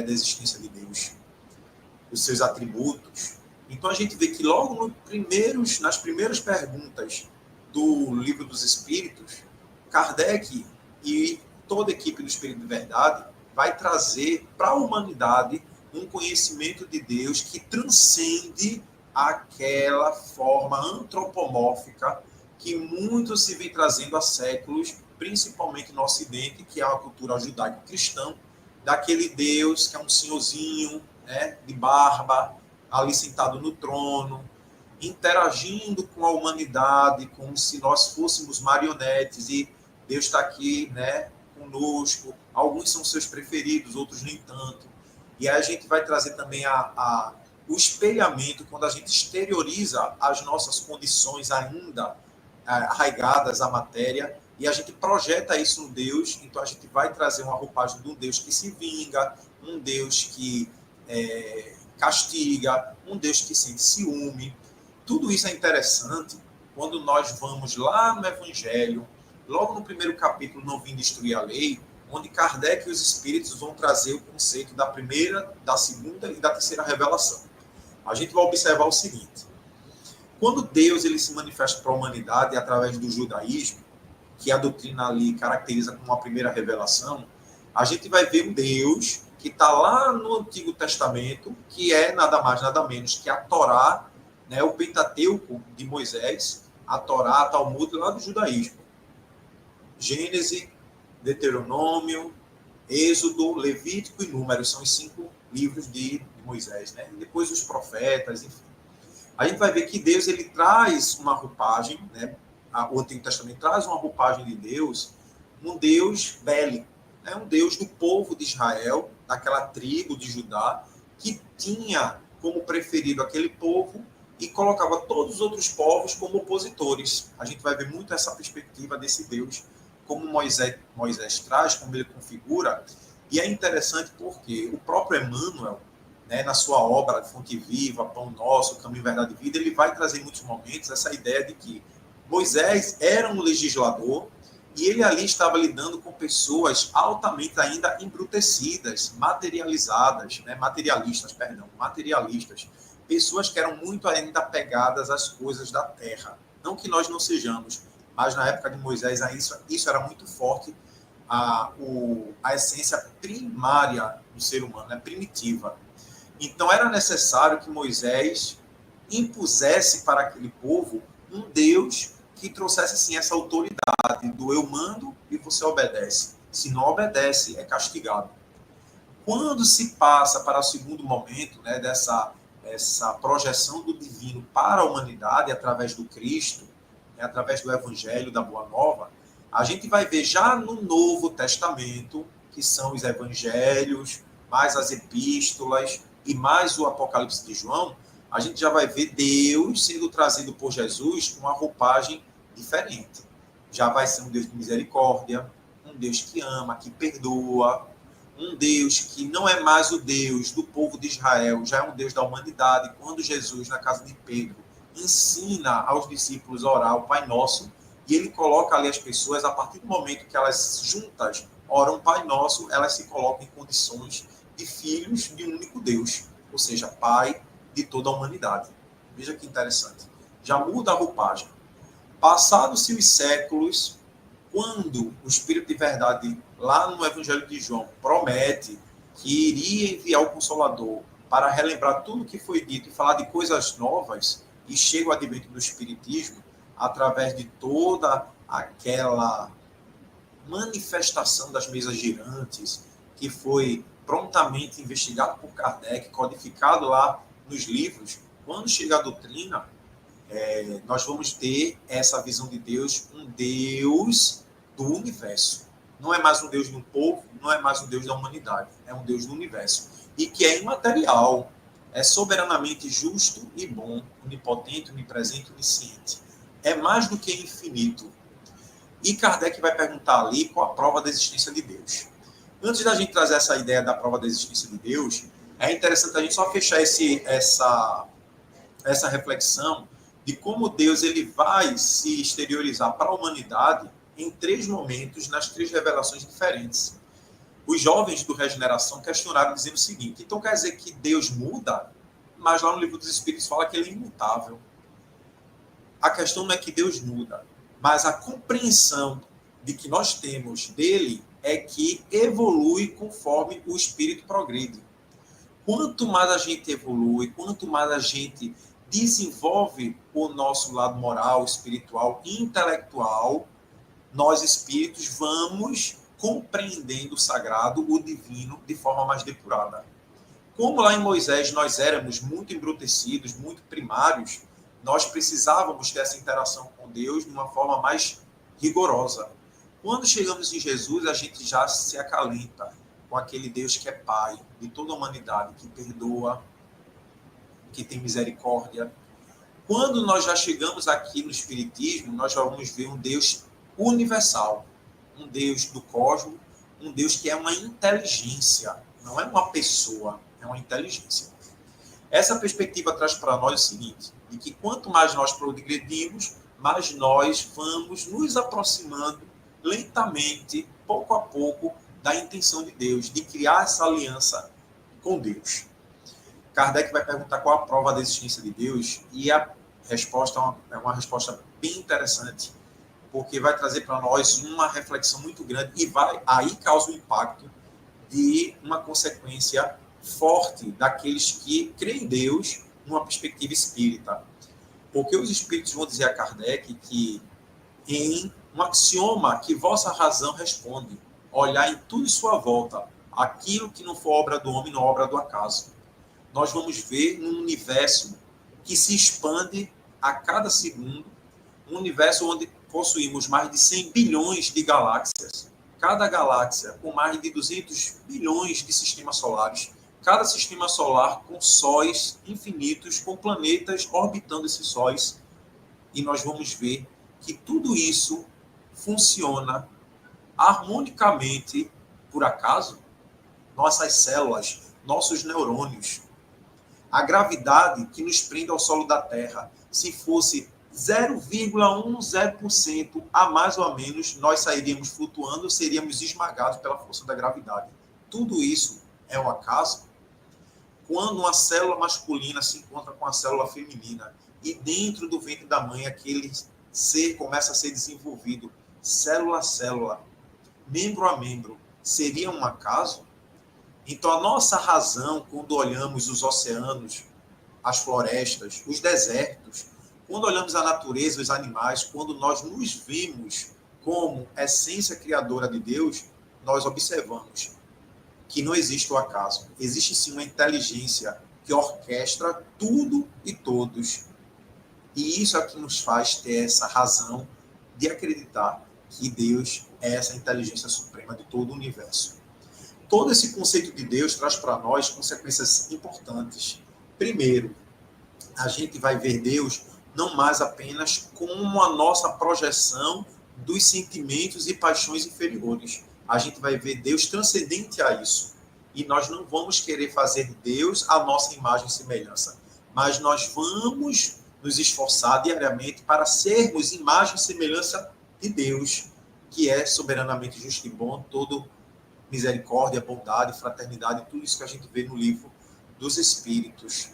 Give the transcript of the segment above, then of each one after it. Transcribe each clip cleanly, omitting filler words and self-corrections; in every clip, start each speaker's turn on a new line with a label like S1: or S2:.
S1: da existência de Deus, os seus atributos. Então a gente vê que logo nas primeiras perguntas do Livro dos Espíritos, Kardec e toda a equipe do Espírito de Verdade vai trazer para a humanidade um conhecimento de Deus que transcende aquela forma antropomórfica que muito se vem trazendo há séculos, principalmente no Ocidente, que é a cultura judaico-cristã, daquele Deus que é um senhorzinho, né, de barba, ali sentado no trono, interagindo com a humanidade, como se nós fôssemos marionetes, e Deus está aqui, né, conosco. Alguns são seus preferidos, outros nem tanto. E aí a gente vai trazer também o espelhamento, quando a gente exterioriza as nossas condições ainda arraigadas à matéria, e a gente projeta isso no Deus. Então a gente vai trazer uma roupagem de um Deus que se vinga, um Deus que castiga, um Deus que sente ciúme. Tudo isso é interessante quando nós vamos lá no Evangelho, logo no primeiro capítulo, Não Vim Destruir a Lei, onde Kardec e os Espíritos vão trazer o conceito da primeira, da segunda e da terceira revelação. A gente vai observar o seguinte: quando Deus ele se manifesta para a humanidade através do judaísmo, que a doutrina ali caracteriza como a primeira revelação, a gente vai ver um Deus que está lá no Antigo Testamento, que é nada mais, nada menos que a Torá, né, o Pentateuco de Moisés, a Torá, a Talmud lá do judaísmo. Gênesis, Deuteronômio, Êxodo, Levítico e Números são os 5 livros de Moisés, né? E depois os profetas, enfim. A gente vai ver que Deus ele traz uma roupagem, né? O Antigo Testamento traz uma roupagem de Deus, um Deus bélico, né? Um Deus do povo de Israel, daquela tribo de Judá, que tinha como preferido aquele povo e colocava todos os outros povos como opositores. A gente vai ver muito essa perspectiva desse Deus, como Moisés traz, como ele configura. E é interessante porque o próprio Emmanuel, né, na sua obra Fonte Viva, Pão Nosso, Caminho, Verdade e Vida, ele vai trazer em muitos momentos essa ideia de que Moisés era um legislador e ele ali estava lidando com pessoas altamente ainda embrutecidas, materialistas, pessoas que eram muito ainda apegadas às coisas da terra. Não que nós não sejamos, mas na época de Moisés isso era muito forte, a essência primária do ser humano, né, primitiva. Então era necessário que Moisés impusesse para aquele povo um Deus que trouxesse assim, essa autoridade do eu mando e você obedece. Se não obedece, é castigado. Quando se passa para o segundo momento, né, essa projeção do divino para a humanidade através do Cristo, né, através do Evangelho, da Boa Nova, a gente vai ver já no Novo Testamento, que são os Evangelhos, mais as Epístolas e mais o Apocalipse de João, a gente já vai ver Deus sendo trazido por Jesus com uma roupagem diferente. Já vai ser um Deus de misericórdia, um Deus que ama, que perdoa, um Deus que não é mais o Deus do povo de Israel, já é um Deus da humanidade. Quando Jesus, na casa de Pedro, ensina aos discípulos a orar o Pai Nosso, e ele coloca ali as pessoas, a partir do momento que elas juntas oram Pai Nosso, elas se colocam em condições de filhos de um único Deus, ou seja, Pai de toda a humanidade. Veja que interessante. Já muda a roupagem. Passados-se os séculos, quando o Espírito de Verdade, lá no Evangelho de João, promete que iria enviar o Consolador para relembrar tudo o que foi dito e falar de coisas novas, e chega o advento do Espiritismo, através de toda aquela manifestação das mesas girantes, que foi prontamente investigado por Kardec, codificado lá nos livros. Quando chega a doutrina, nós vamos ter essa visão de Deus, um Deus do universo. Não é mais um Deus de um povo, não é mais um Deus da humanidade, é um Deus do universo. E que é imaterial, é soberanamente justo e bom, onipotente, onipresente, onisciente. É mais do que infinito. E Kardec vai perguntar ali qual a prova da existência de Deus. Antes da gente trazer essa ideia da prova da existência de Deus, é interessante a gente só fechar essa reflexão de como Deus ele vai se exteriorizar para a humanidade em 3 momentos, nas 3 revelações diferentes. Os jovens do Regeneração questionaram dizendo o seguinte: então quer dizer que Deus muda? Mas lá no Livro dos Espíritos fala que ele é imutável. A questão não é que Deus muda, mas a compreensão de que nós temos dele é que evolui conforme o espírito progride. Quanto mais a gente evolui, quanto mais a gente desenvolve o nosso lado moral, espiritual e intelectual, nós espíritos vamos compreendendo o sagrado, o divino, de forma mais depurada. Como lá em Moisés nós éramos muito embrutecidos, muito primários, nós precisávamos ter essa interação com Deus de uma forma mais rigorosa. Quando chegamos em Jesus, a gente já se acalenta com aquele Deus que é Pai de toda a humanidade, que perdoa, que tem misericórdia. Quando nós já chegamos aqui no Espiritismo, nós já vamos ver um Deus universal, um Deus do cosmos, um Deus que é uma inteligência, não é uma pessoa, é uma inteligência. Essa perspectiva traz para nós o seguinte, de que quanto mais nós progredimos, mais nós vamos nos aproximando lentamente, pouco a pouco, da intenção de Deus, de criar essa aliança com Deus. Kardec vai perguntar qual a prova da existência de Deus, e a resposta é uma resposta bem interessante, porque vai trazer para nós uma reflexão muito grande e aí causa o impacto de uma consequência forte daqueles que creem em Deus numa perspectiva espírita. Porque os espíritos vão dizer a Kardec que em um axioma que vossa razão responde, olhar em tudo em sua volta, aquilo que não for obra do homem, não é obra do acaso. Nós vamos ver um universo que se expande a cada segundo, um universo onde possuímos mais de 100 bilhões de galáxias, cada galáxia com mais de 200 bilhões de sistemas solares, cada sistema solar com sóis infinitos, com planetas orbitando esses sóis, e nós vamos ver que tudo isso funciona harmonicamente por acaso. Nossas células, nossos neurônios, a gravidade que nos prende ao solo da Terra, se fosse 0,10% a mais ou a menos, nós sairíamos flutuando, seríamos esmagados pela força da gravidade. Tudo isso é um acaso? Quando uma célula masculina se encontra com a célula feminina e dentro do ventre da mãe aquele ser começa a ser desenvolvido, célula a célula, membro a membro, seria um acaso? Então a nossa razão, quando olhamos os oceanos, as florestas, os desertos, quando olhamos a natureza, os animais, quando nós nos vemos como essência criadora de Deus, nós observamos que não existe o acaso. Existe sim uma inteligência que orquestra tudo e todos. E isso é o que nos faz ter essa razão de acreditar que Deus é essa inteligência suprema de todo o universo. Todo esse conceito de Deus traz para nós consequências importantes. Primeiro, a gente vai ver Deus não mais apenas como a nossa projeção dos sentimentos e paixões inferiores. A gente vai ver Deus transcendente a isso. E nós não vamos querer fazer Deus a nossa imagem e semelhança, mas nós vamos nos esforçar diariamente para sermos imagem e semelhança de Deus, que é soberanamente justo e bom, todo misericórdia, bondade, fraternidade, tudo isso que a gente vê no livro dos Espíritos.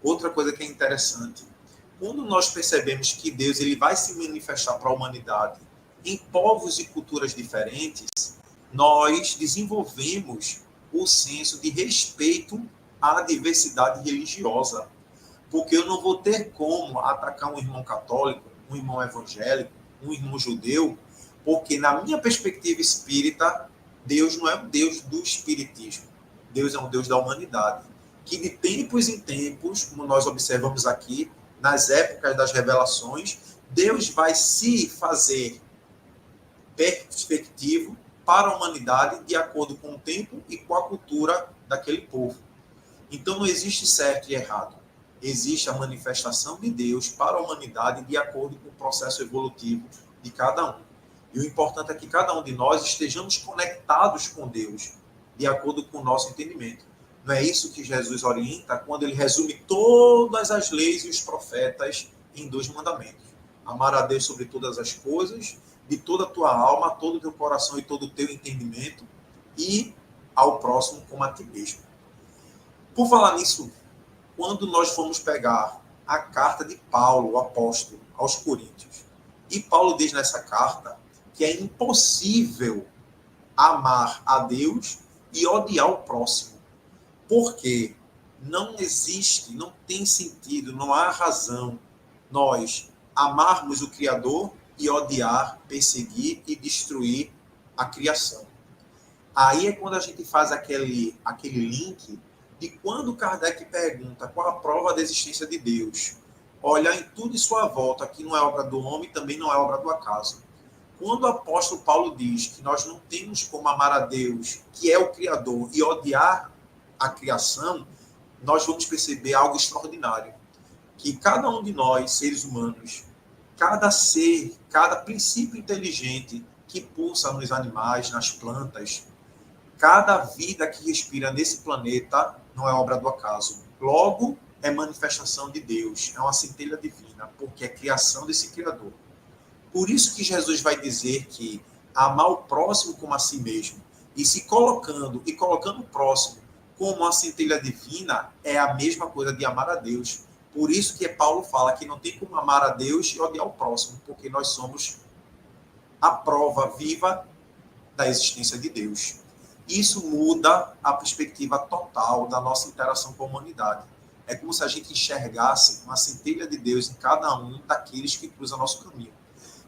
S1: Outra coisa que é interessante, quando nós percebemos que Deus ele vai se manifestar para a humanidade em povos e culturas diferentes, nós desenvolvemos o senso de respeito à diversidade religiosa. Porque eu não vou ter como atacar um irmão católico, um irmão evangélico, um irmão judeu, porque na minha perspectiva espírita, Deus não é um Deus do espiritismo. Deus é um Deus da humanidade. Que de tempos em tempos, como nós observamos aqui, nas épocas das revelações, Deus vai se fazer perspectivo para a humanidade de acordo com o tempo e com a cultura daquele povo. Então não existe certo e errado. Existe a manifestação de Deus para a humanidade de acordo com o processo evolutivo de cada um. E o importante é que cada um de nós estejamos conectados com Deus de acordo com o nosso entendimento. Não é isso que Jesus orienta quando ele resume todas as leis e os profetas em 2 mandamentos. Amar a Deus sobre todas as coisas, de toda a tua alma, todo o teu coração e todo o teu entendimento, e ao próximo como a ti mesmo. Por falar nisso, quando nós formos pegar a carta de Paulo, o apóstolo, aos Coríntios, e Paulo diz nessa carta que é impossível amar a Deus e odiar o próximo. Porque não existe, não tem sentido, não há razão nós amarmos o Criador e odiar, perseguir e destruir a criação. Aí é quando a gente faz aquele link de quando Kardec pergunta qual a prova da existência de Deus. Olhar em tudo em sua volta, que não é obra do homem, também não é obra do acaso. Quando o apóstolo Paulo diz que nós não temos como amar a Deus, que é o Criador, e odiar a criação, nós vamos perceber algo extraordinário. Que cada um de nós, seres humanos, cada ser, cada princípio inteligente que pulsa nos animais, nas plantas, cada vida que respira nesse planeta não é obra do acaso. Logo, é manifestação de Deus, é uma centelha divina, porque é criação desse Criador. Por isso que Jesus vai dizer que amar o próximo como a si mesmo, e se colocando o próximo como uma centelha divina, é a mesma coisa de amar a Deus. Por isso que Paulo fala que não tem como amar a Deus e odiar o próximo, porque nós somos a prova viva da existência de Deus. Isso muda a perspectiva total da nossa interação com a humanidade. É como se a gente enxergasse uma centelha de Deus em cada um daqueles que cruzam nosso caminho.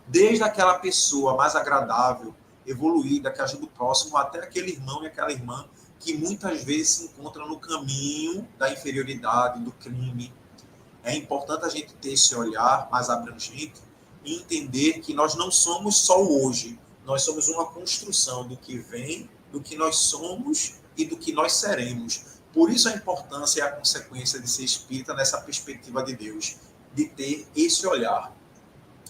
S1: Desde aquela pessoa mais agradável, evoluída, que ajuda o próximo, até aquele irmão e aquela irmã que muitas vezes se encontram no caminho da inferioridade, do crime. É importante a gente ter esse olhar mais abrangente e entender que nós não somos só o hoje, nós somos uma construção do que vem, do que nós somos e do que nós seremos. Por isso a importância e a consequência de ser espírita nessa perspectiva de Deus, de ter esse olhar.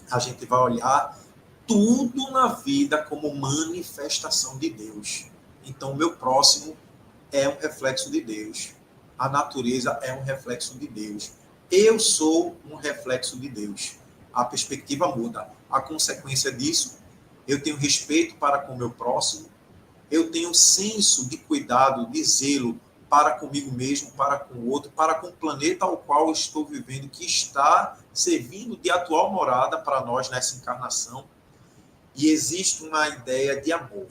S1: A gente vai olhar tudo na vida como manifestação de Deus. Então, o meu próximo é um reflexo de Deus. A natureza é um reflexo de Deus. Eu sou um reflexo de Deus. A perspectiva muda. A consequência disso, eu tenho respeito para com o meu próximo, eu tenho senso de cuidado, de zelo para comigo mesmo, para com o outro, para com o planeta ao qual eu estou vivendo, que está servindo de atual morada para nós nessa encarnação. E existe uma ideia de amor.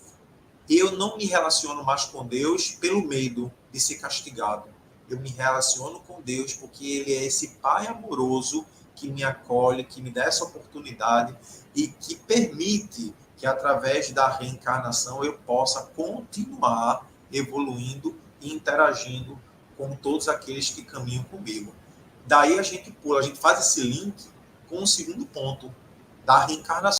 S1: Eu não me relaciono mais com Deus pelo medo de ser castigado. Eu me relaciono com Deus porque Ele é esse Pai amoroso que me acolhe, que me dá essa oportunidade e que permite que, através da reencarnação, eu possa continuar evoluindo e interagindo com todos aqueles que caminham comigo. Daí a gente faz esse link com o segundo ponto da reencarnação.